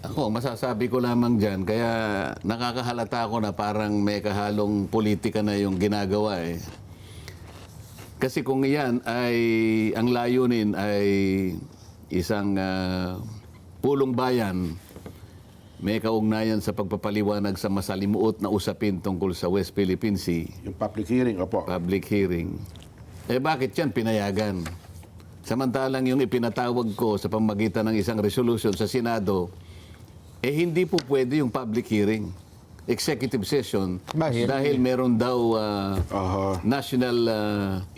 Ako, masasabi ko lamang dyan, kaya nakakahalata ako na parang may kahalong politika na yung ginagawa eh. Kasi kung yan ay, ang layunin ay isang pulong bayan, may kaugnayan sa pagpapaliwanag sa masalimuot na usapin tungkol sa West Philippine Sea, Yung public hearing, opo. public hearing, eh bakit yan pinayagan? Samantalang yung ipinatawag ko sa pamamagitan ng isang resolution sa Senado, eh hindi po pwede yung public hearing, executive session, dahil meron daw national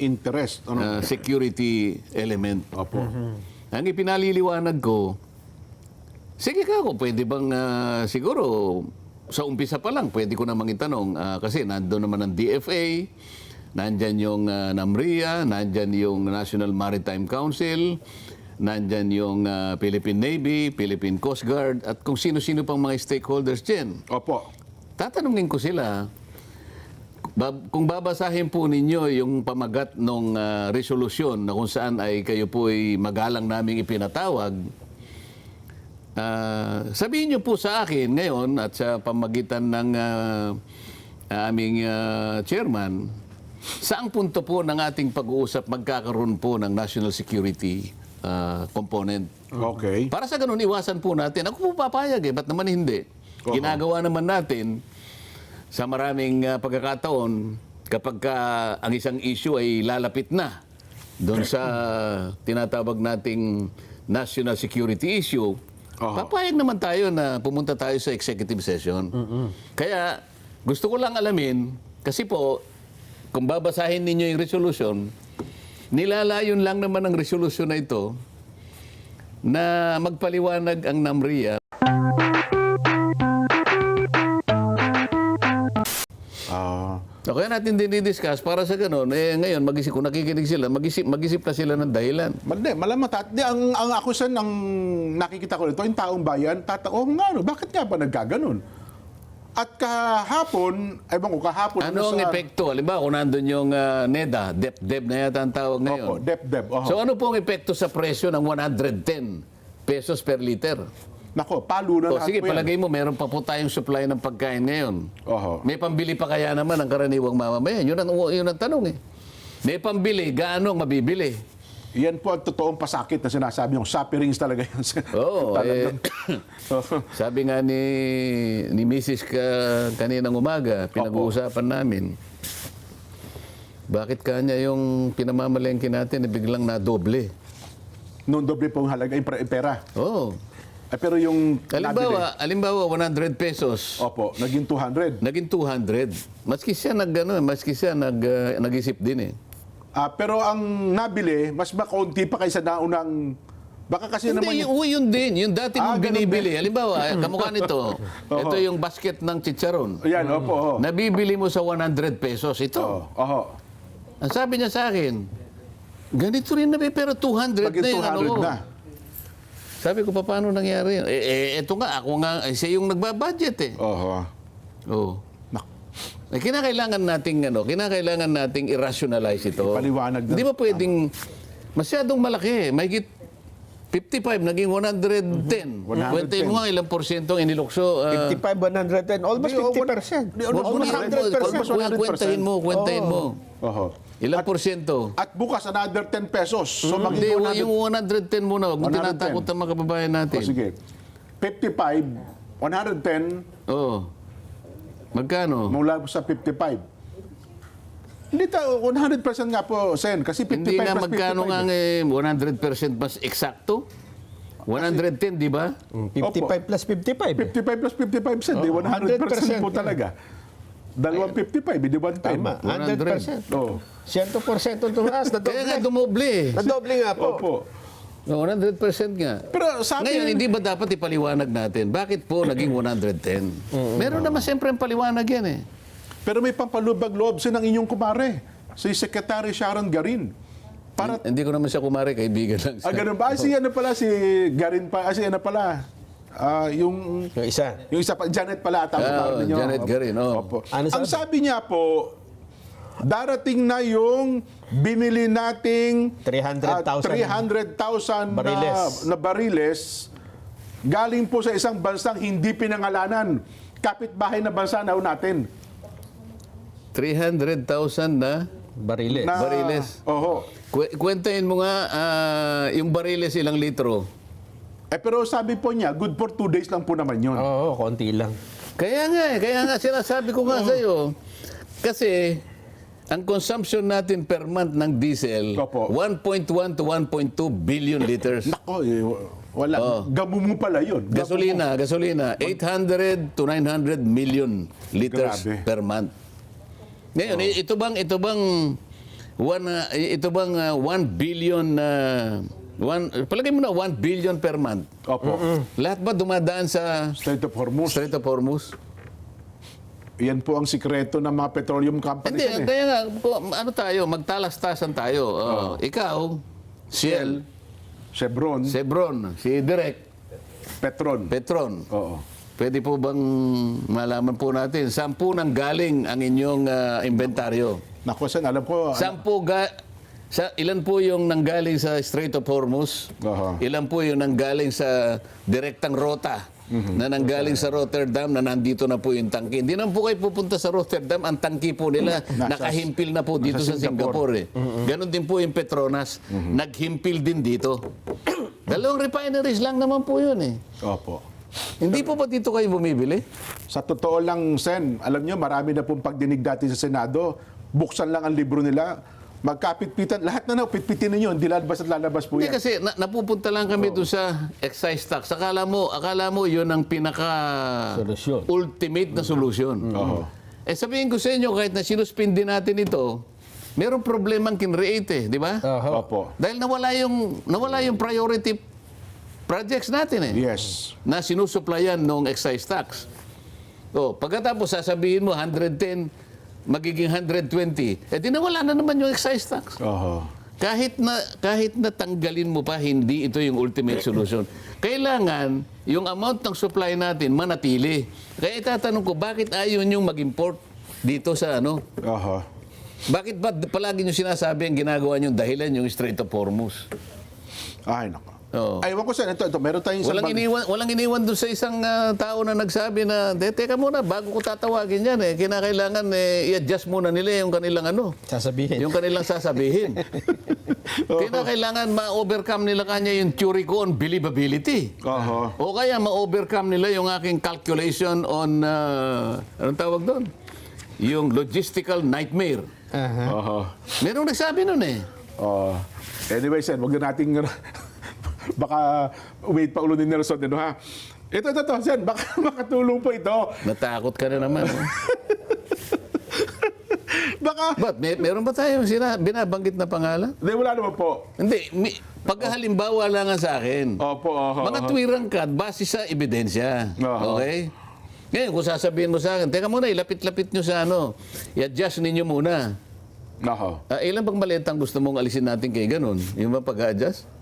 Interest. Ano? security element. Opo. Ang ipinaliliwanag ko, sige ka ako, pwede bang siguro sa umpisa pa lang, pwede ko namang itanong, kasi nandoon naman ang DFA, nandyan yung NAMRIA, nandyan yung National Maritime Council, nandyan yung Philippine Navy, Philippine Coast Guard, at kung sino-sino pang mga stakeholders dyan. Opo. Tatanungin ko sila, kung babasahin po ninyo yung pamagat ng resolusyon na kung saan ay kayo po ay magalang naming ipinatawag, sabihin niyo po sa akin ngayon at sa pamagitan ng aming chairman, saang punto po ng ating pag-uusap magkakaroon po ng national security component. Okay. Para sa ganun, iwasan po natin. Ako po papayag eh, ba't naman hindi? Ginagawa naman natin sa maraming pagkakataon kapag ang isang issue ay lalapit na doon sa tinatawag nating national security issue, papayag naman tayo na pumunta tayo sa executive session. Kaya gusto ko lang alamin, kasi po, kung babasahin ninyo yung resolution, nilalayon lang naman ang resolution na ito na magpaliwanag ang NAMRIA. Kaya natin dinidiscuss para sa ganun, eh ngayon, kung nakikinig sila, mag-isip na sila ng dahilan. Malamang ang akusan ng nakikita ko nito, yung taong bayan, bakit nga ba nagkaganon? At kahapon, kahapon... Ano ang epekto? Halimbawa, kung nandun yung NEDA, DepDep na yata ang tawag ngayon. Opo, DepDep. So ano po ang epekto sa presyo ng 110 pesos per liter? Nako, palo na lahat Sige, po yan. palagay mo, meron pa po tayong supply ng pagkain ngayon. May pambili pa kaya naman ang karaniwang mamamayan? Yun ang tanong eh. May pambili, gaano ang mabibili? Yan po ang totoong pasakit na sinasabi yung sapirings talaga yun. Oo. Sabi nga ni Mrs. kaninang umaga, pinag-uusapan namin, bakit kanya yung pinamamalengke natin biglang nadoble? Noong doble po ang halaga, yung pera. Oo. Pero yung Halimbawa, 100 pesos. Opo, naging 200. Naging 200. Maski siya nag-isip din eh. Pero ang nabili, mas makaunti pa kaysa naunang... Baka kasi Hindi, naman... yun din. Yung dati mong binibili. din. Halimbawa, kamukha nito. Ito yung basket ng chicharon. Yan, opo. Nabibili mo sa 100 pesos. Ito. Ang sabi niya sa akin, ganito rin na pero 200 Bagay na yung 200 na. Sabi ko, paano nangyari yun? Eto nga, ako nga, siya yung nagbabudget eh. Oo. Kinakailangan nating i-rationalize ito. Paliwanag na. Hindi ba pwedeng masyadong malaki? Mahigit 55, naging 110. Kwentahin mo nga ilang porsyento ang inilukso. 55, 110, almost 50%. Almost 100%. Kwentahin mo. Ilang porsyento? At bukas, another 10 pesos. So, Hindi, maging 100. yung 110 muna. Huwag mo 110. tinatakot ang mga kababayan natin. Sige. 55, 110, Oo. Magkano? mula sa 55. Hindi 100% nga po, Sen. Kasi 55 Hindi nga plus magkano 55. nga 100% mas eksakto? 110, di ba? 55 plus 55. 55 plus 55 cent, 100% po talaga. Dalawang 55, hindi 110. Tama, 100%. 100% tumaas, Kaya nga nadoble. dumoble. Nadoble nga po. Opo. 100% nga. Pero sabi... Ngayon, hindi ba dapat ipaliwanag natin? Bakit po naging 110? Meron naman siyempre ang paliwanag yan eh. Pero may pampalubag-loob siya ng inyong kumare, si Secretary Sharon Garin. Para... Hindi ko naman siya kumare, kaibigan lang siya. ganun ba? Si Garin pa, yung isa pa, Janet pala, tawag ninyo. Janet Garin, Opo. Ang sabi niya po, darating na yung binili nating 300,000 300,000 bariles. na bariles galing po sa isang bansang hindi pinangalanan. Kapitbahay na bansa na natin. 300,000 na Bariles. bariles. Oho. Kwentahin mo nga, yung bariles ilang litro. Pero sabi po niya, good for 2 days lang po naman yun. Oo, konti lang. Kaya nga sinasabi ko nga sa'yo. Kasi, ang consumption natin per month ng diesel, Opo. 1.1 to 1.2 billion liters. Nako, wala. Gamu mo pala yun. Gasolina, 800 to 900 million liters Grabe. per month. Ngayon, ito bang 1 billion palagay mo na 1 billion per month. Opo. Lahat ba dumadaan sa Strait of Hormuz. Strait of Hormuz? Yan po ang sikreto ng mga petroleum companies. Hindi, yan eh. kaya nga, ano tayo, magtalastasan tayo. Ikaw, Shell, Chevron, si Direk, Petron. Petron. Oo. Pwede po bang malaman po natin, saan po nang galing ang inyong inventaryo? Nako, Sen, alam ko. Saan po ilan po yung nanggaling sa Strait of Hormuz? Aha. Ilan po yung nanggaling sa direktang rota na nanggaling sa Rotterdam na nandito na po yung tangke? Hindi naman po kayo pupunta sa Rotterdam, ang tangke po nila nakahimpil na po dito sa Singapore. Ganon din po yung Petronas, naghimpil din dito. Dalawang refineries lang naman po yun eh. Opo. Hindi po ba dito kayo bumibili? Sa totoo lang, Sen, alam nyo, marami na pong pagdinig dati sa Senado. Buksan lang ang libro nila. Magkapitpitan. Lahat na pitpitin ninyo. Hindi lalabas at lalabas po Hindi yan. kasi napupunta lang kami doon sa excise tax. Akala mo yun ang pinaka Solusyon. ultimate na solusyon. Sabihin ko sa inyo, kahit na sinuspindi natin ito, merong problemang kinreate di ba? Opo. Dahil nawala yung priority projects natin Yes. na sinusuplayan ng excise tax. Pagkatapos sasabihin mo 110, magiging 120, di nawala na naman yung excise tax. Oho. Kahit na tanggalin mo pa, hindi ito yung ultimate solution. Kailangan yung amount ng supply natin manatili. Kaya itatanong ko, bakit ayaw nyo mag-import dito sa ano? Oho. Bakit ba palagi nyo sinasabi ang ginagawa nyo dahilan yung Strait of Hormuz? Ay, nako. Oo. Ay, ewan ko, Sen. Ito, meron tayong isang... Walang iniwan doon sa isang tao na nagsabi na, teka muna, bago ko tatawagin yan, kinakailangan i-adjust muna nila yung kanilang Sasabihin. yung kanilang sasabihin. Kinakailangan ma-overcome nila kanya yung theory ko on believability. Oho. O kaya ma-overcome nila yung aking calculation on, anong tawag doon? Yung logistical nightmare. Oho. Merong nagsabi nun eh. Anyway, Sen, wag na nating... baka wait pa ulo ni Nelson din, ha? Ito, Sen, baka makatulong po ito. Natakot ka na naman. Baka... But meron ba tayo binabanggit na pangalan? Hindi, wala naman po. Hindi. Pagkahalimbawa lang nga sa akin. Opo, Mga tuwirang ka, base sa ebidensya. Oho. Okay? Ngayon, kung sasabihin mo sa akin, teka muna, ilapit-lapit nyo sa i-adjust ninyo muna. Oho. Ilan bang malitang gusto mong alisin natin kay ganun? Yung ba pag-adjust?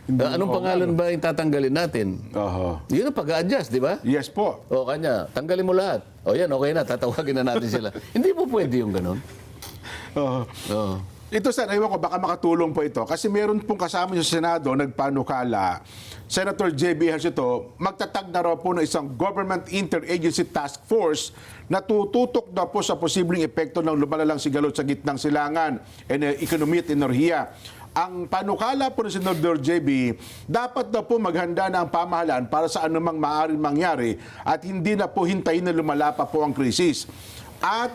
Anong pangalan ba yung tatanggalin natin? Oho. Yun ang pag-adjust, di ba? Yes po. O kanya, tanggalin mo lahat. O yan, okay na, tatawagin na natin sila. Hindi po pwede yung ganun. Oho. Oo. Ito, Sen, ewan ko, baka makatulong po ito. Kasi meron pong kasama sa Senado, nagpanukala, Senator J.B. Hercito, magtatag na raw po ng isang Government Interagency Task Force na tututok daw po sa posibleng epekto ng lumalalang sigalot sa gitnang silangan, ekonomiya at enerhiya. Ang panukala po ng Senator JB, dapat na po maghanda na ang pamahalaan para sa anumang maaaring mangyari at hindi na po hintayin na lumala pa po ang krisis. At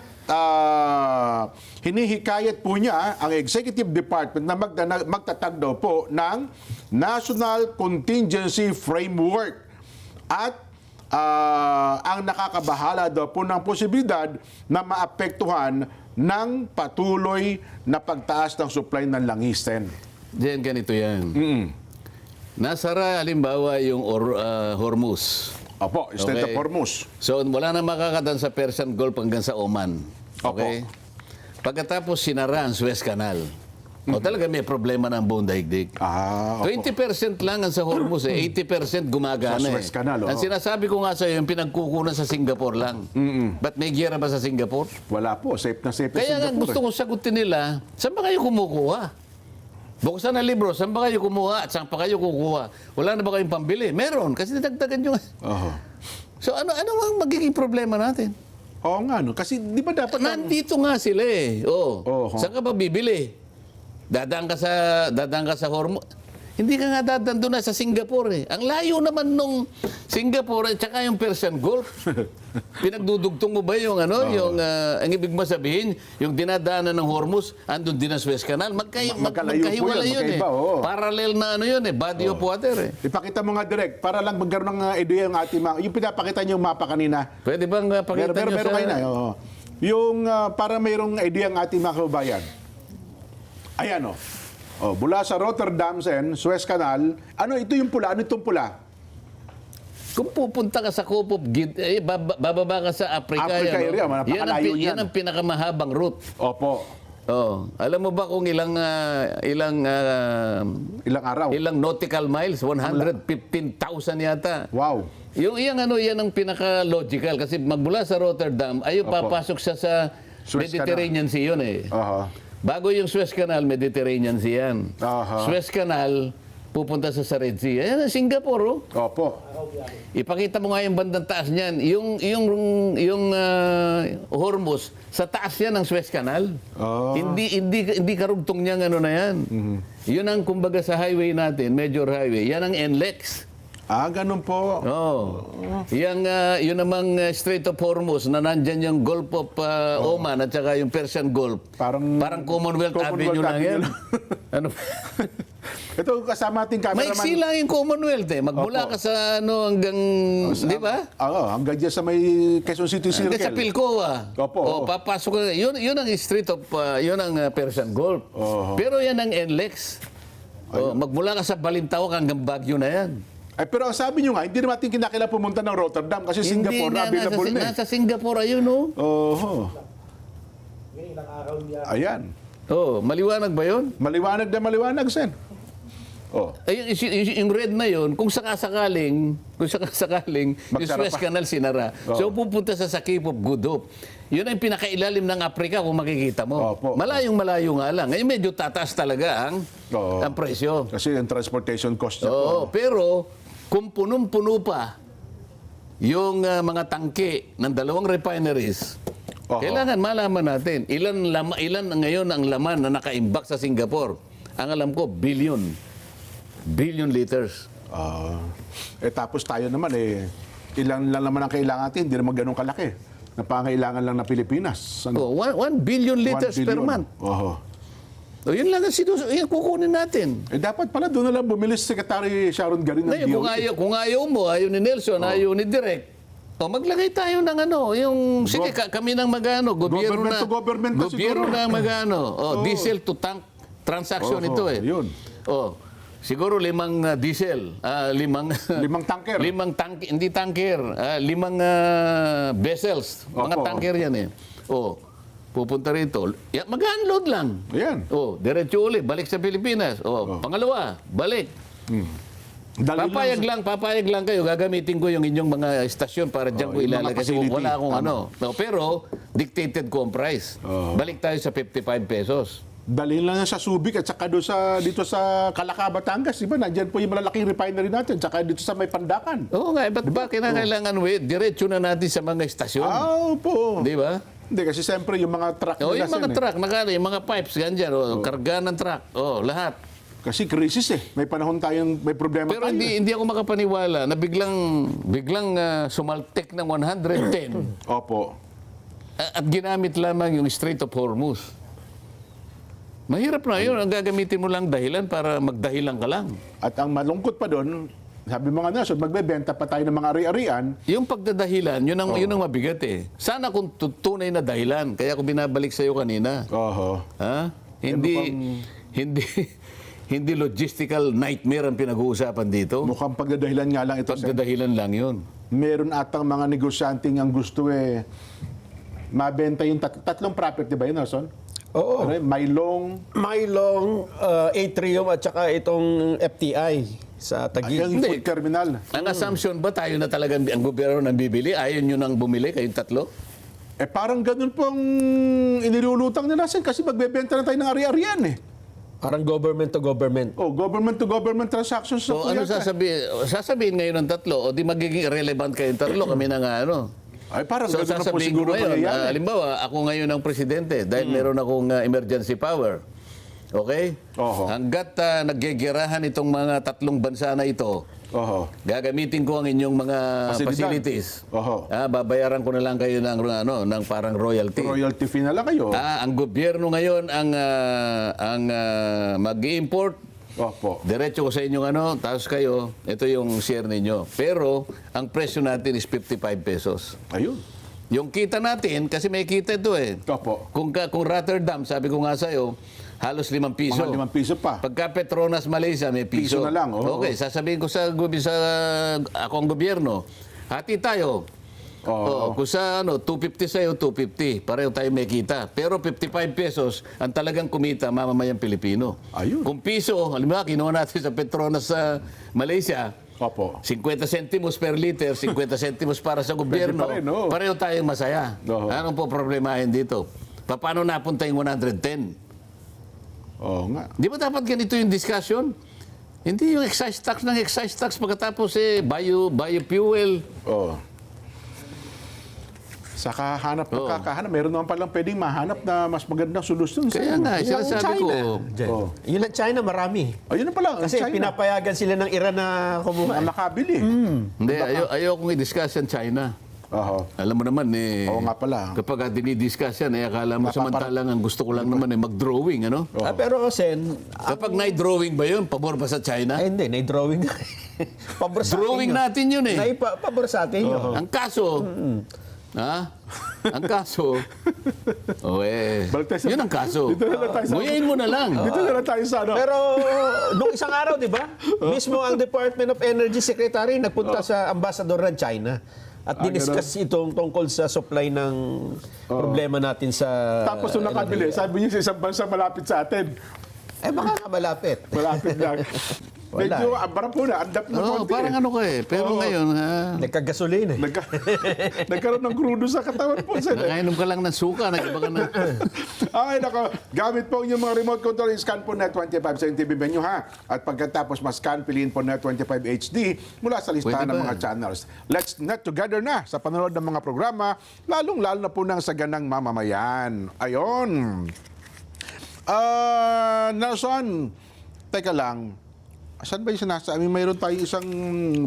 hinihikayat po niya ang Executive Department na magtatag daw po ng National Contingency Framework at ang nakakabahala daw po ng posibilidad na maapektuhan ng patuloy na pagtaas ng supply ng langisten. Diyan, ganito yan. Nasara, halimbawa, yung Hormuz. Opo, Strait of Hormuz. So, wala na makakadaan sa Persian Gulf hanggang sa Oman. Okay? Pagkatapos, sinara ang Suez Canal. O talaga may problema ng buong daigdig. Opo. 20% lang ang sa Hormuz, 80% gumagana. Sa Suez Canal, oo. Ang sinasabi ko nga sa iyo, yung pinagkukunan sa Singapore lang. Ba't may giyera ba sa Singapore? Wala po, safe na Kaya nga Singapore. gusto kong sagutin nila, saan ba kayo kumukuha? Buksan na libro, saan ba kayo kumuha at saan pa kayo kukuha? Wala na ba kayong pambili? Meron, kasi nadagdagan yung... Oho. So ano ang magiging problema natin? Oo nga, no? Kasi di ba dapat... Nandito nga sila eh. Oh. Oho. Saan ka ba bibili? Dadaan ka sa Hormuz. Hindi ka nga dadaan doon na sa Singapore eh. Ang layo naman nung Singapore at saka yung Persian Gulf. Pinagdudugtong mo ba yung yung ang ibig mo sabihin, yung dinadaanan ng Hormuz, andun din ang Suez Canal. Magkalayo po Magkahiwala yun, yun eh. magkaiba, oo. Parallel na yun eh, body of water eh. Ipakita mo nga direct para lang magkaroon ng idea yung ating mga... Yung pinapakita niyo yung mapa kanina. Pwede bang pakita nyo Meron sa... kayo na. Oo. Yung para mayroong idea ang ating mga kababayan. Ayan o. Mula sa Rotterdam, Suez Canal. Ano ito yung pula? Ano itong pula? Kung pupunta ka sa Cape of Good, bababa ka sa Africa. Africa area, napakalayo yan yan. ang pinakamahabang route. Opo. Oh, alam mo ba kung ilang Ilang araw? ilang nautical miles? 115,000 yata. Wow. Yan ang pinaka-logical kasi magmula sa Rotterdam ay papasok siya sa Suez Mediterranean Sea yun eh. Oho. Bago yung Suez Canal, Mediterranean Sea yan. Aha. Suez Canal, pupunta sa Red Sea. Ayan ang Singapore, oh. Opo. Ipakita mo nga yung bandang taas niyan. Yung Hormuz, sa taas yan ng Suez Canal. Oh. Hindi karugtong niyang ano na yan. Yun ang kumbaga sa highway natin, major highway. Yan ang NLEX. Ganun po. Oh. Yun namang Strait of Hormuz na nandyan yung Gulf of Oman at saka yung Persian Gulf. Parang Commonwealth Avenue lang yan. Ano? Ito kasama ating cameraman. Maiksi lang yung Commonwealth eh. Magmula ka sa hanggang, di ba? Oo, hanggang dyan sa may Quezon City Circle. Hanggang sa Pilcoa. Opo. Papasok ka. Yun ang Strait of, yun ang Persian Gulf. Oho. Pero yan ang NLEX. Magmula ka sa Balintawak hanggang Baguio na yan. Pero ang sabi nyo nga, hindi naman ating kinakailangan pumunta ng Rotterdam kasi Singapore Hindi nga, available na eh. nasa Singapore, ayun oh. Oho. Ayan. Oh, maliwanag ba yun? Maliwanag na maliwanag, Sen. Oh. Ay, yung red na yun, kung sakasakaling yung Magsara Suez pa. Canal sinara. So pupunta sa Cape of Good Hope. Yun ang pinakailalim ng Afrika kung makikita mo. Opo. Malayo nga lang. Ngayon medyo tataas talaga ang presyo. Kasi yung transportation cost niya Oo, po. pero kung punong-puno pa yung mga tangke ng dalawang refineries, Oho. kailangan malaman natin ilan ngayon ang laman na nakaimbak sa Singapore. Ang alam ko, billion liters. Tapos tayo naman ilan lang naman ang kailangan natin, hindi naman ganun kalaki. Napangailangan lang ng Pilipinas. Oh, 1 billion liters 1 per billion. month. Oho. Yun lang ang yun kukunin natin. Dapat pala doon na lang bumili si Secretary Sharon Garin ng Ngayon, DOE. kung ayaw mo, ayaw ni Nelson, ayaw ni Direk, maglagay tayo ng yung, sige, kami nang magano, gobyerno Government to government na gobyerno siguro. na magano, diesel to tank transaction ito eh. Yun. Siguro 5 diesel, 5 tanker. 5 tank, hindi tanker, 5 vessels, mga Opo. tanker yan eh. Pupunta rito, mag-unload lang. Ayan. Diretso uli, balik sa Pilipinas. Pangalawa, balik. Dali Papayag lang kayo, gagamitin ko yung inyong mga estasyon para diyan ko yung mga ilalagay kasi facility. wala akong Tama. pero dictated ko ang price. Balik tayo sa 55 pesos. Dalhin lang yan sa Subic at saka dito sa Calaca, Batangas. Diba? Nandiyan po yung malalaking refinery natin. Saka dito sa may Pandakan. Oo nga, ba't ba kinakailangan diretso na natin sa mga estasyon? Po. Di ba? Hindi, kasi siyempre yung mga truck Yung nila, mga Sen, truck, yung mga pipes, ganyan, karga ng truck, lahat. Kasi crisis May panahon tayong may problema Pero tayo. hindi ako makapaniwala na biglang sumaltek ng 110 Opo. at ginamit lamang yung Strait of Hormuz. Mahirap na yun. Ang gagamitin mo lang dahilan para magdahilan ka lang. At ang malungkot pa doon, sabi mga nasod, magbebenta pa tayo ng mga ari-arian. Yung pagdadahilan, yun ang mabigat eh. Sana kung tunay na dahilan. Kaya ako binabalik sa iyo kanina. Oho. Ha? Hindi logistical nightmare ang pinag-uusapan dito. Mukhang pagdadahilan nga lang ito. Sen. Pagdadahilan lang yun. Meron atang mga negosyanteng ang gusto mabenta yung tatlong property ba yun, Nelson? Oo. Maylong, Atrium at saka itong FTI sa Taguig. yung Hindi. food terminal. Ang assumption ba tayo na talagang ang gobyerno nang bibili? Ayaw nyo nang bumili kayong tatlo? Parang ganun pong inilulutang nila, Sen, kasi magbebenta na tayo ng ari-arian Parang government to government. Oh, government to government transactions. na So po ano yata. sasabihin ngayon ng tatlo, o di magiging irrelevant kayong tatlo, kami na nga ano. Ay, parang So gano'n na po sasabihin siguro ko ngayon, mangyayari. halimbawa, ako ngayon ang presidente dahil meron akong emergency power. Okay? Oho. Hanggat naggegerahan itong mga tatlong bansa na ito, Oho. gagamitin ko ang inyong mga Pasilidad. facilities. Oho. Babayaran ko na lang kayo ng parang royalty. Royalty fee na lang kayo. Ang gobyerno ngayon ang mag-import. Opo. Diretso ko sa inyong tapos kayo, ito yung share ninyo. Pero ang presyo natin is 55 pesos. Ayun. Yung kita natin, kasi may kita ito eh. Opo. Kung Rotterdam, sabi ko nga sa'yo, halos 5 piso. Mga 5 piso pa. Pagka Petronas Malaysia, may piso. Piso na lang, oo. Okay, sasabihin ko sa ako ang gobyerno, hati tayo. Oo. Kung sa 250 sa'yo, 250. Pareho tayo may kita. Pero 55 pesos, ang talagang kumita, mamamayang Pilipino. Ayun. Kung piso, halimbawa, kinuha natin sa Petronas sa Malaysia, Opo. 50 centimos per liter, 50 centimos para sa gobyerno, Pwede pa rin, oo. pareho tayong masaya. Oo. Anong po problemahin dito? Paano napunta yung 110? Oo nga. Di ba dapat ganito yung discussion? Hindi yung excise tax pagkatapos biofuel. Oo. Sa kakahanap, meron naman palang pwedeng mahanap na mas magandang solusyon. Kaya nga, Yung sinasabi ko, Jen. Oh. Yun ang China, marami. Ayun na pala. ang Kasi China. pinapayagan sila ng Iran na kumuha. Na makabili. hindi, ayokong i-discuss yan China. Oo. Alam mo naman Oo nga pala. kapag dinidiscuss yan, akala mo samantalang ang gusto ko lang naman mag-drawing, ano? Pero Sen, Kapag na-drawing ba yun, pabor ba sa China? ay hindi, na-drawing. Pabor sa Drawing atin yun. natin yun eh. Pabor sa atin yun. Ang kaso, ang kaso, Balik tayo sa- yun ang kaso. Dito na lang tayo sa- Nguyain mo na lang. Dito na lang tayo sa ano. Pero nung isang araw, di ba? Mismo ang Department of Energy Secretary nagpunta sa ambassador ng China at diniscuss itong tungkol sa supply ng problema natin sa... Tapos nung nakabili, sabi niya sa isang bansa malapit sa atin. baka nga malapit. Malapit lang. Medyo abara po na. Andap na Oo, konti. parang ano ka eh. Pero ngayon, Nagkagasolina eh. Nagkaroon ng crudo sa katawan po. Sen. nakainom ka lang ng suka, nag-iba ka na. Ay, nako. Gamit po yung mga remote control, scan po na 25 sa TV menu ha. At pagkatapos mas-scan, piliin po na 25 HD mula sa listahan Pwede ng ba? mga channels. Let's net together na sa panonood ng mga programa, lalong-lalo na po ng saganang mamamayan. Ayon. Nelson, teka lang. Saan ba yung sinasabi? Mayroon tayong isang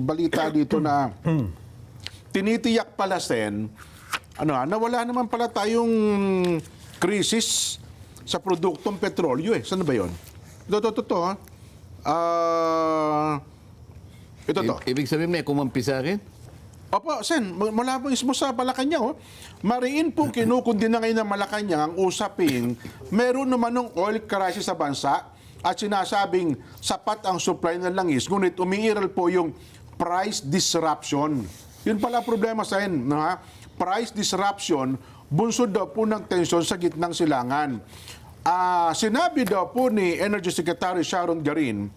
balita dito na tinitiyak pala, Sen, na wala naman pala tayong krisis sa produktong petrolyo eh. Saan ba yun? Ito, ha? Ito to. Ibig sabihin may kumampi sa akin? Opo, Sen, mula po mismo sa Malacanang, mariin po kinukundi na ngayon ng Malacanang ang usaping meron naman ng oil crisis sa bansa at sinasabing sapat ang supply ng langis, ngunit umiiral po yung price disruption. Yun pala ang problema sa price disruption, bunsod daw po ng tensyon sa gitnang silangan. Sinabi daw po ni Energy Secretary Sharon Garin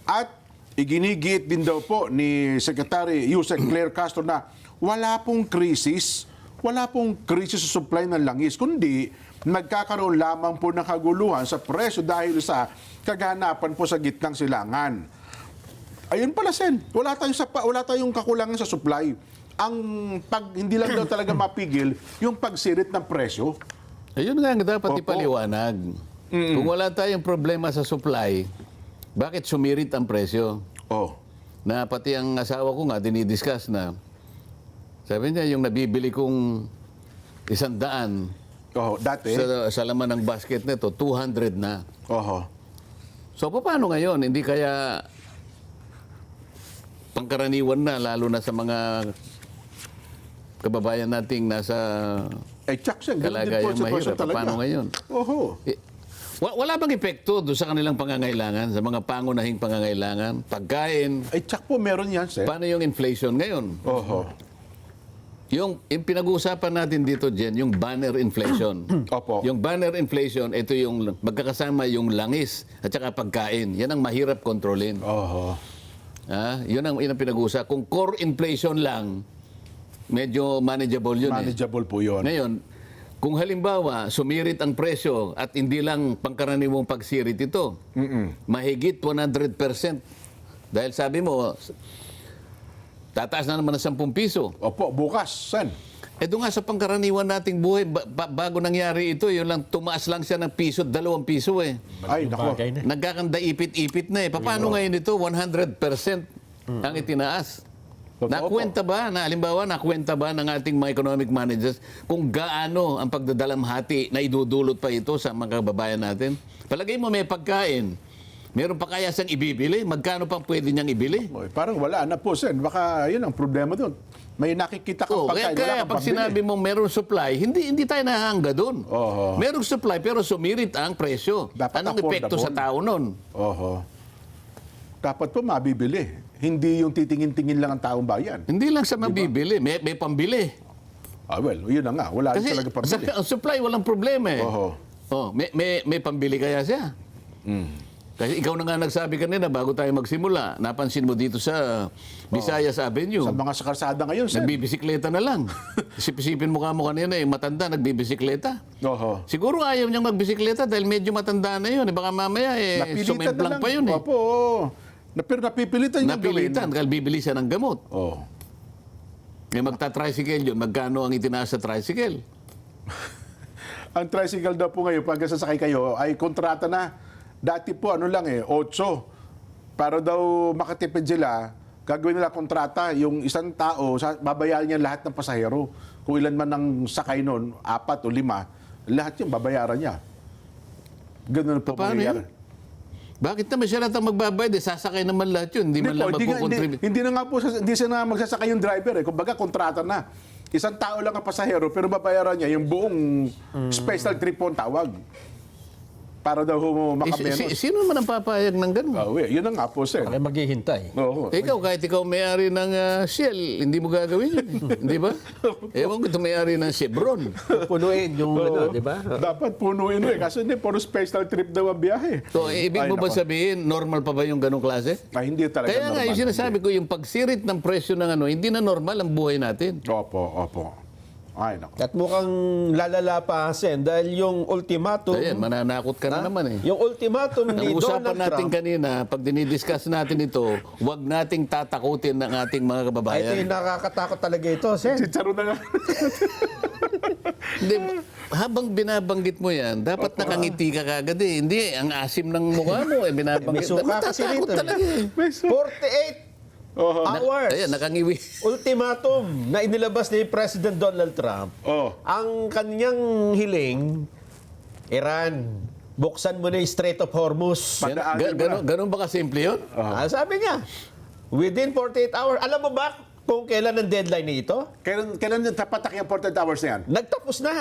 at iginigiit din daw po ni Secretary Yusek Claire Castro na wala pong krisis sa supply ng langis, kundi nagkakaroon lamang po ng kaguluhan sa presyo dahil sa kaganapan po sa gitnang silangan. Ayun pala, Sen, wala tayong kakulangan sa supply. Ang hindi lang daw talaga mapigil yung pagsirit ng presyo. Ayun nga ang dapat Opo. ipaliwanag. Kung wala tayong problema sa supply, bakit sumirit ang presyo? Oh. Na pati ang asawa ko nga, dinidiscuss na. Sabi niya, yung nabibili kong 100 Oh, dati. sa laman ng basket nito, 200 na. Oho. So, paano ngayon? Hindi kaya pangkaraniwan na, lalo na sa mga kababayan nating nasa Tsak siya. Ganun din po kalagayang sa mahirap. talaga. Paano ngayon? Oho. Wala bang epekto doon sa kanilang pangangailangan, sa mga pangunahing pangangailangan? Pagkain, Tsak po, meron yan, Sen. paano yung inflation ngayon? Oho. Yung pinag-uusapan natin dito, Jen, yung banner inflation. Opo. Yung banner inflation, ito yung magkakasama yung langis at saka pagkain. Yan ang mahirap kontrolin. Oho. Yun ang pinag-uusapan. Kung core inflation lang, medyo manageable yun. Manageable po yun. Ngayon, kung halimbawa sumirit ang presyo at hindi lang pangkaraniwang pagsirit ito, mahigit 100%. Dahil sabi mo, tataas na naman ng 10 piso. Opo, bukas, Sen. Eh doon nga sa pangkaraniwan nating buhay, bago nangyari ito, yun lang, tumaas lang siya ng piso, 2 piso eh. Ay, nako. Bagay na. Nagkakanda ipit-ipit na eh. Paano ngayon ito? 100% ang itinaas. Totoo Nakwenta ba, nakwenta ba ng ating mga economic managers kung gaano ang pagdadalamhati na idudulot pa ito sa mga kababayan natin? Palagay mo may pagkain. Meron pa kaya siyang ibibili? Magkano pang pwede niyang ibili? Oy, parang wala na po, Sen. Baka yun ang problema doon. May nakikita kang Kaya, pagkain, wala kang pag pambili. sinabi mong meron supply, hindi tayo nahahangga doon. Oo. Merong supply pero sumirit ang presyo. Dapat Anong epekto sa affordable. tao nun? Oho. Dapat po mabibili. Hindi yung titingin-tingin lang ang taong bayan. Hindi lang sa mabibili, may pambili. Ah, well, yun na nga. Wala rin Kasi talaga pambili. ang supply walang problema eh. Oho. Oh, may pambili kaya siya. Kasi ikaw na nga nagsabi kanina bago tayo magsimula, napansin mo dito sa Visayas Avenue, Sa mga sakarsada ngayon, Sen. nagbibisikleta na lang. Isipin mo kanina matanda, nagbibisikleta. Oho. Siguro ayaw niyang magbisikleta dahil medyo matanda na yun. Baka mamaya Napilitan na sumemplang lang. pa yun eh. Opo. Pero napipilitan yung Napilitan dahil bibili siya ng gamot. Oh. May magta-tricycle yun. Magkano ang itinaas sa tricycle? Ang tricycle daw po ngayon, pag sasakay kayo, ay kontrata na. Dati po, 8. Para daw makatipid sila, gagawin nila kontrata, yung isang tao, babayaran niya lahat ng pasahero. Kung ilan man ang sakay nun, 4 o 5, lahat yung babayaran niya. Ganun po Paano mangyayari. yun? Bakit naman siya natin magbabayad? Sasakay naman lahat yun. Hindi man lang magkukontribute. Hindi na nga po, hindi siya na magsasakay yung driver. Kumbaga, kontrata na. Isang tao lang ang pasahero, pero babayaran niya yung buong special trip po ang tawag. Para daw makamenos. Sino naman ang papayag ng ganun? Yun na nga po, Sen. Kaya maghihintay. Oo. Ikaw, kahit ikaw may-ari ng Shell, hindi mo gagawin yun. Hindi ba? Ewan ko ito may-ari ng Chevron. Punuin yung di ba? Dapat punuin mo eh. Kasi hindi, puro special trip daw ang biyahe. So, ibig Ay, mo ba nako. sabihin, normal pa ba yung ganong klase? Ay, hindi talaga Kaya nga, normal. yung sinasabi ko, yung pagsirit ng presyo ng hindi na normal ang buhay natin. Opo. Ay, nako. At mukhang lalala pa, Sen, dahil yung ultimatum, Ayan, mananakot ka na naman eh. yung ultimatum Ang ni usapan Donald natin Trump, kanina, pag dinidiscuss natin ito, huwag nating tatakutin ng ating mga ay kababayan. nakakatakot talaga ito, Sen. Chicharo na nga. Hindi, habang binabanggit mo yan, dapat nakangiti ka kagad eh. Hindi, ang asim ng mukha mo eh, binabanggit. May suka kasi Matatakot dito. talaga eh. 48 Oho. hours. Ayan, nakangiwi. Ultimatum na inilabas ni President Donald Trump. Oh. Ang kanyang hiling, Iran, buksan mo na yung Strait of Hormuz. Padaanin mo na. Ganun ba kasimple yun? Sabi niya, within 48 hours. Alam mo ba kung kailan ang deadline nito? Kailan yung tapatak yung 48 hours na yan? Nagtapos na.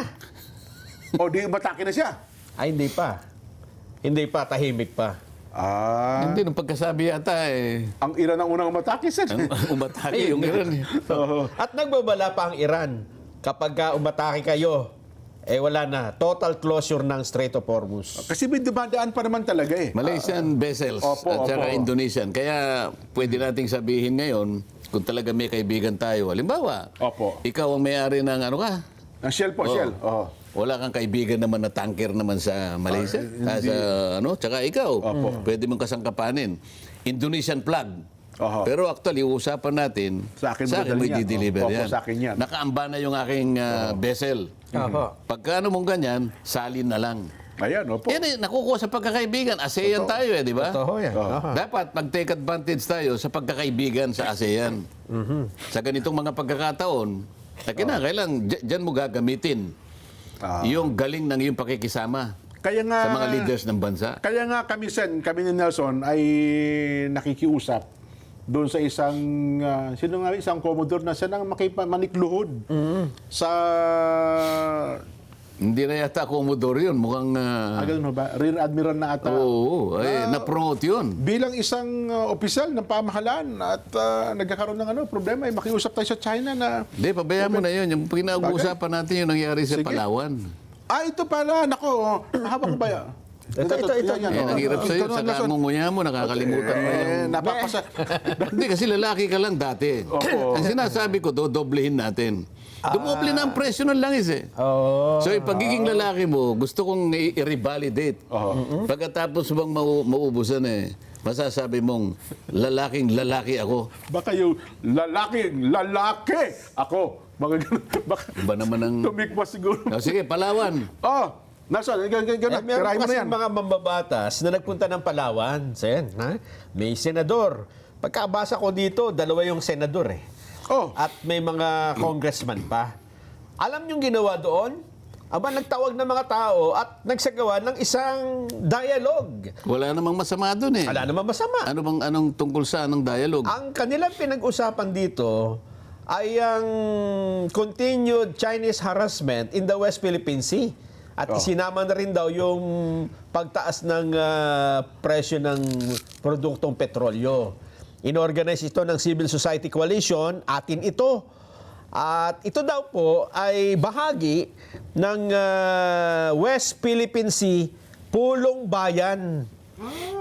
O di matake na siya? Ay, hindi pa. Hindi pa, tahimik pa. Hindi, nung pagkasabi yata eh, Ang Iran ang unang umatake, Sen. umatake yung Iran eh. At nagbabala pa ang Iran. Kapag umatake kayo, wala na. Total closure ng Strait of Hormuz. Kasi may dumadaan pa naman talaga eh. Malaysian vessels Opo, at saka opo. Indonesian. Kaya pwede nating sabihin ngayon, kung talaga may kaibigan tayo, halimbawa, Opo. ikaw ang may-ari ng ano ka, Ang Shell po, Shell. Oh. wala kang kaibigan naman na tanker naman sa Malaysia. Tsaka ikaw, pwede mong kasangkapanin. Indonesian flag. Oho. Pero actually, usapan natin, Sa akin mo dadalhin yan. i-deliver Opo, yan. sa akin yan. Nakaamba na yung aking vessel. Pagka ano mong ganyan, salin na lang. Ayan, opo. Yan eh, nakukuha sa pagkakaibigan. ASEAN tayo eh, di ba? Totoo yan. Dapat mag-take advantage tayo sa pagkakaibigan sa ASEAN. Sa ganitong mga pagkakataon, kailangan dyan mo gagamitin yung galing ng iyong pakikisama Kaya nga, sa mga leaders ng bansa. Kaya nga kami, Sen, kami ni Nelson ay nakikiusap doon sa isang, isang Commodore na siya nang manikluhod sa, Hindi na yata Commodore yun. Mukhang... ganun ba? Rear Admiral na ata. Oo, na-promote yun. Bilang isang opisyal ng pamahalaan at nagkakaroon ng problema, ay makiusap tayo sa China na, Hindi, pabayaan mo na yun. Yung pinag-uusapan natin yung nangyari sa Sige. Palawan. ito pala, nako, hawak ko ba yan? Ito. Ang hirap sa'yo, sa kamungunya mo, nakakalimutan mo yung... Napapasa... Hindi, kasi lalaki ka lang dati. Opo. Ang sinasabi ko, dodoblehin natin. Dumoble na ang presyo ng langis eh. Oo. So, yung pagiging lalaki mo, gusto kong i-revalidate. Pagkatapos bang mauubusan eh, masasabi mong, lalaking lalaki ako. Baka yung lalaki ako. Baka Ba naman ang... tumikwa siguro. Oh, sige, Palawan. Nasa, Meron tirahin mo na kasi yan. mga mambabatas na nagpunta ng Palawan. Sen, ha? May senador. Pagkabasa ko dito, dalawa yung senador eh. At may mga congressman pa. Alam niyong ginawa doon? Aba, nagtawag ng mga tao at nagsagawa ng isang dialogue. Wala namang masama doon eh. Wala namang masama. Anong tungkol sa anong dialogue? Ang kanilang pinag-usapan dito ay ang continued Chinese harassment in the West Philippine Sea. At isinama na rin daw yung pagtaas ng presyo ng produktong petrolyo. Inorganize ito ng Civil Society Coalition, atin ito. At ito daw po ay bahagi ng West Philippine Sea Pulong Bayan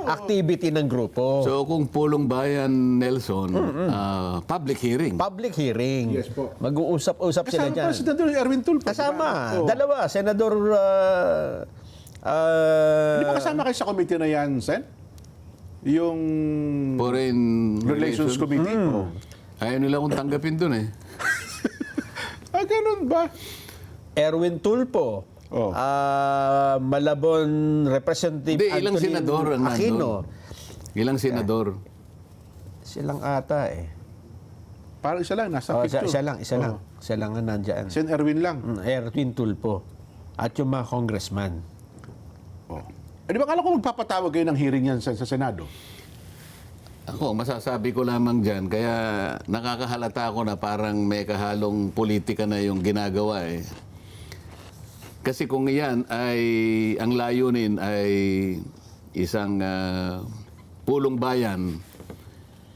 activity ng grupo. So kung Pulong Bayan, Nelson, public hearing. Public hearing. Yes po. Mag-uusap-usap sila Kasama dyan. pa si Senador Erwin Tulfo. Kasama. Diba? Dalawa. Senador... Di ba kasama kayo sa committee na yan, Sen? Yung Foreign Relations Committee? Ayaw nila akong tanggapin doon eh. Ganun ba? Erwin Tulfo. Malabon Representative Hindi, ilang Anthony senador ang Aquino. nandun? Ilang senador? Silang ata eh. Parang isa lang, nasa picture. Isa lang ang nandyan. Sen Erwin lang. Erwin Tulfo. At yung mga congressman. Di ba kala ko magpapatawag kayo ng hearing yan sa Senado? Ako, masasabi ko lamang dyan, kaya nakakahalata ako na parang may kahalong politika na yung ginagawa eh. Kasi kung yan ay, ang layunin ay isang pulong bayan,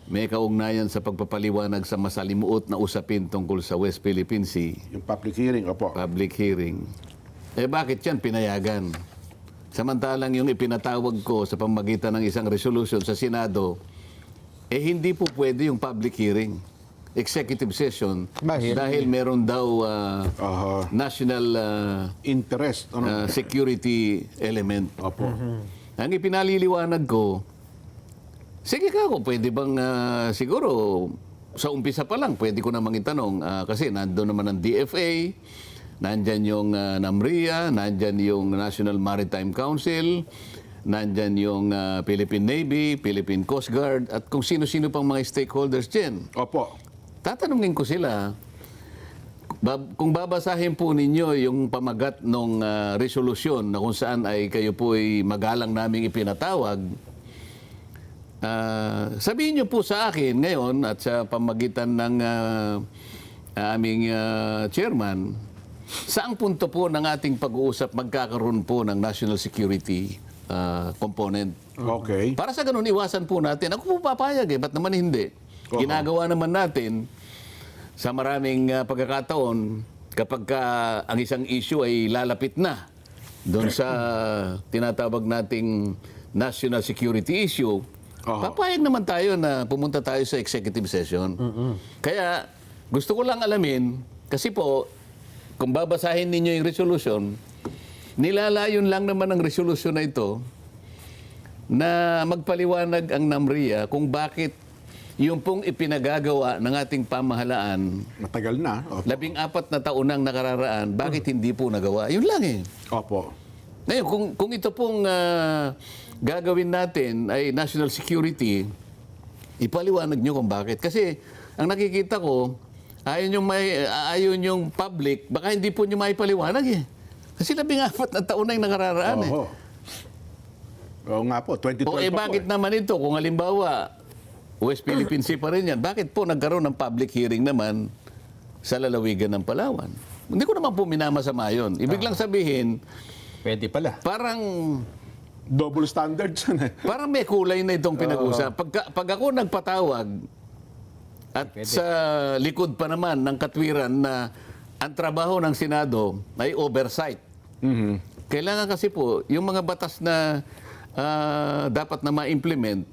may kaugnayan sa pagpapaliwanag sa masalimuot na usapin tungkol sa West Philippine Sea, Yung public hearing, opo. public hearing, eh bakit yan pinayagan? Samantalang yung ipinatawag ko sa pamagitan ng isang resolution sa Senado, eh hindi po pwede yung public hearing, executive session, dahil meron daw national Interest. security element. Opo. Ang ipinaliliwanag ko, sige ka ako, pwede bang siguro sa umpisa pa lang, pwede ko namang itanong, kasi nandoon naman ang DFA, nandyan yung NAMRIA, nandyan yung National Maritime Council, nandyan yung Philippine Navy, Philippine Coast Guard, at kung sino-sino pang mga stakeholders dyan. Opo. Tatanungin ko sila, kung babasahin po ninyo yung pamagat ng resolusyon na kung saan ay kayo po ay magalang naming ipinatawag, sabihin niyo po sa akin ngayon at sa pamagitan ng aming chairman, saang punto po ng ating pag-uusap magkakaroon po ng national security component. Okay. Para sa ganun, iwasan po natin. Ako po papayag eh, ba't naman hindi? Ginagawa naman natin sa maraming pagkakataon kapag ang isang issue ay lalapit na doon sa tinatawag nating national security issue, papayag naman tayo na pumunta tayo sa executive session. Kaya gusto ko lang alamin, kasi po, kung babasahin ninyo yung resolution, nilalayon lang naman ang resolution na ito na magpaliwanag ang NAMRIA kung bakit yung pong ipinagagawa ng ating pamahalaan, Matagal na. Opo. 14 na taon nang nakararaan, bakit hindi po nagawa? Yun lang eh. Opo. Ngayon, kung ito pong gagawin natin ay national security, ipaliwanag nyo kung bakit. Kasi ang nakikita ko, ayaw yung public, baka hindi po nyo maipaliwanag eh. Kasi 14 na taon na yung nakararaan eh. Oo nga po, 2012 O eh pa bakit po eh. naman ito, kung halimbawa, West Philippine Sea pa rin yan, bakit po nagkaroon ng public hearing naman sa lalawigan ng Palawan? Hindi ko naman po minamasama yun. Ibig lang sabihin, Pwede pala. parang Double standards yan eh. parang may kulay na itong pinag-usap. Pag ako nagpatawag at sa likod pa naman ng katwiran na ang trabaho ng Senado ay oversight. Kailangan kasi po, yung mga batas na dapat na ma-implement,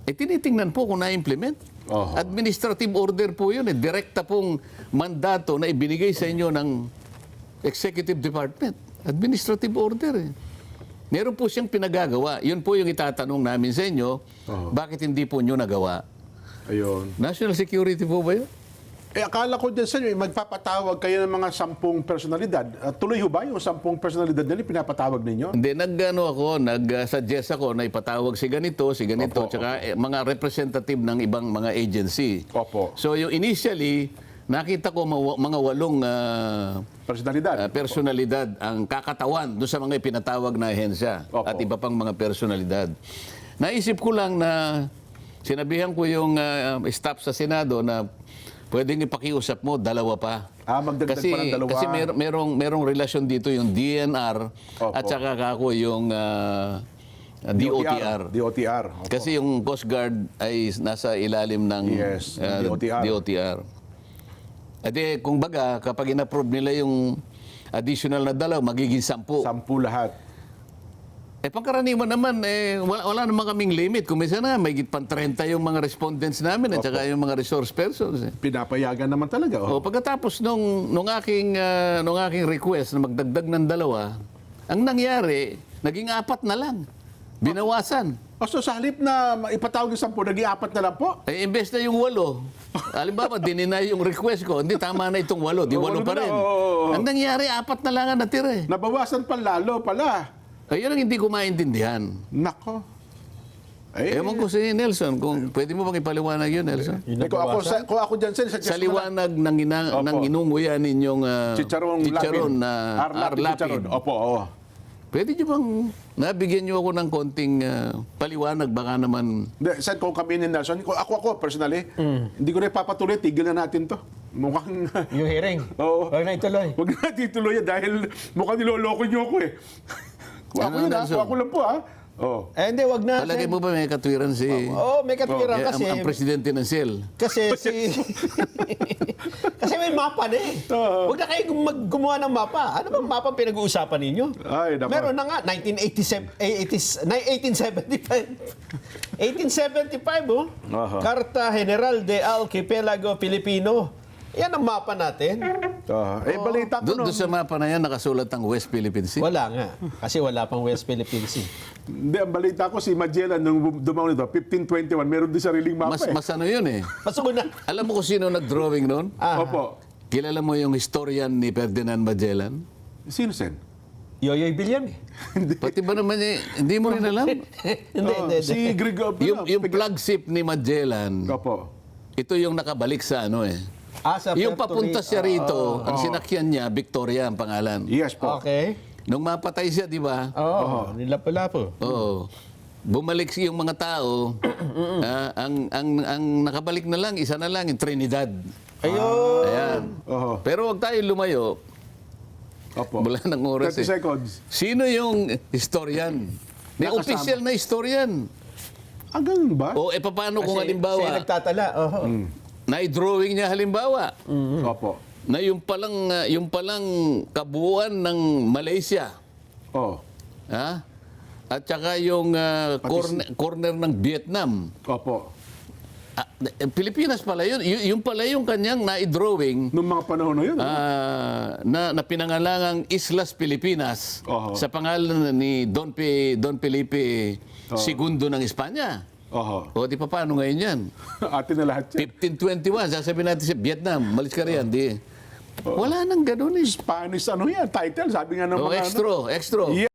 tinitingnan po kung na-implement. Oho. Administrative order po yun. Direkta pong mandato na ibinigay sa inyo ng Executive Department. Administrative order. Meron po siyang pinagagawa. Yun po yung itatanong namin sa inyo, bakit hindi po nyo nagawa? Ayun. National security po ba yun? Akala ko dyan sa inyo, magpapatawag kayo ng mga 10 personalidad. Tuloy ho ba yung 10 personalidad nila pinapatawag ninyo? Hindi, nag-suggest ako na ipatawag si ganito, Opo, tsaka mga representative ng ibang mga agency. Opo. So yung initially, nakita ko mga 8 Personalidad. personalidad ang kakatawan doon sa mga ipinatawag na ahensya Opo. at iba pang mga personalidad. Naisip ko lang na sinabihan ko yung staff sa Senado na pwedeng ipakiusap mo, 2 pa. Magdagdag pa ng 2. Kasi merong relasyon dito yung DNR Opo. at saka kako yung DOTR. DOTR. Opo. Kasi yung Coast Guard ay nasa ilalim ng Yes, ng DOTR. DOTR. Kung baga, kapag in-approve nila yung additional na 2, magiging 10. 10 lahat. Pangkaraniwan naman, wala naman kaming limit. Kung minsan na, may pang 30 yung mga respondents namin at saka yung mga resource persons. Pinapayagan naman talaga. Pagkatapos nung aking request na magdagdag ng 2, ang nangyari, naging 4 na lang. Binawasan. So sa halip na ipatawag yung 10, naging 4 na lang po? Imbes na yung 8. Halimbawa, dininay yung request ko. Hindi, tama na itong 8. Di 8 pa rin. Ang nangyari, 4 na lang ang natira. Nabawasan pa lalo pala. Ayun ang hindi ko maintindihan. Nako. Ewan ko si Nelson, kung pwede mo bang ipaliwanag yun, Nelson? Kung ako dyan, sir, Sa liwanag ng inunguyan ninyong Chicharon na Arlapin Chicharon. Arlapin. Opo, oo. Pwede nyo bang nabigyan nyo ako ng konting paliwanag? Baka naman... Hindi, sir, kung kami ni Nelson, ako personally, hindi ko na ipapatuloy, tigil na natin to. Mukhang... Yung hearing. Oo. Huwag na ituloy. Huwag na natin ituloy yan dahil mukhang niloloko nyo ako eh. Kung ako Ano, yun ha, Nelson? kung ako lang po ha. Oh. Hindi, wag na. Palagay mo ba may katwiran si... May katwiran kasi. ang presidente ng SEL? Kasi kasi may mapa na eh. Huwag na kayo gumawa ng mapa. Ano bang mapa pinag-uusapan ninyo? Ay, nako. Meron na nga, 1875, 1875, Aha. Carta General de Archipelago Filipino. Yan ang mapa natin. Balita ko Doon sa mapa na yan, nakasulat ang West Philippine Sea. Wala nga. Kasi wala pang West Philippine Sea. Hindi, ang balita ko si Magellan nung dumaw nito, 1521, meron din sariling mapa Mas ano yun eh. Masuna. Alam mo kung sino nag-drawing noon? Opo. Kilala mo yung historian ni Ferdinand Magellan? Sino sen? Yoyoy Billiam eh. Pati ba naman hindi mo rin alam? Hindi. Si Grigor. yung flagship ni Magellan, Opo. ito yung nakabalik sa ano eh. Sa Yung Puerto papunta Rico. siya rito, ang sinakyan niya, Victoria ang pangalan. Yes po. Okay. Nung mapatay siya, di ba? Nilapo-lapo. Oo. Bumalik yung mga tao, ang nakabalik na lang, isa na lang, yung Trinidad. Ayun. Ayan. Oho. Pero wag tayo lumayo. Opo. Wala nang oras 30 eh. seconds. Sino yung historian? May Nakasama. official na historian. Ganun ba? O paano kung Siya halimbawa, nagtatala. na-drawing niya halimbawa, Opo. na yung palang kabuuan ng Malaysia, Oh. ha? At saka yung corner ng Vietnam. Opo. Pilipinas pala yun. Yung pala yung kanyang na-drawing Nung mga panahon na yun. na pinangalangang Islas Pilipinas Oho. sa pangalan ni Don Felipe II ng Espanya. Oho. O di pa paano ngayon yan? Atin na lahat yan. 1521, sasabihin natin sa Vietnam, malis ka riyan. Di. Wala nang ganun eh. Spanish ano yan, title, sabi nga ng O, mga... extra. Yeah.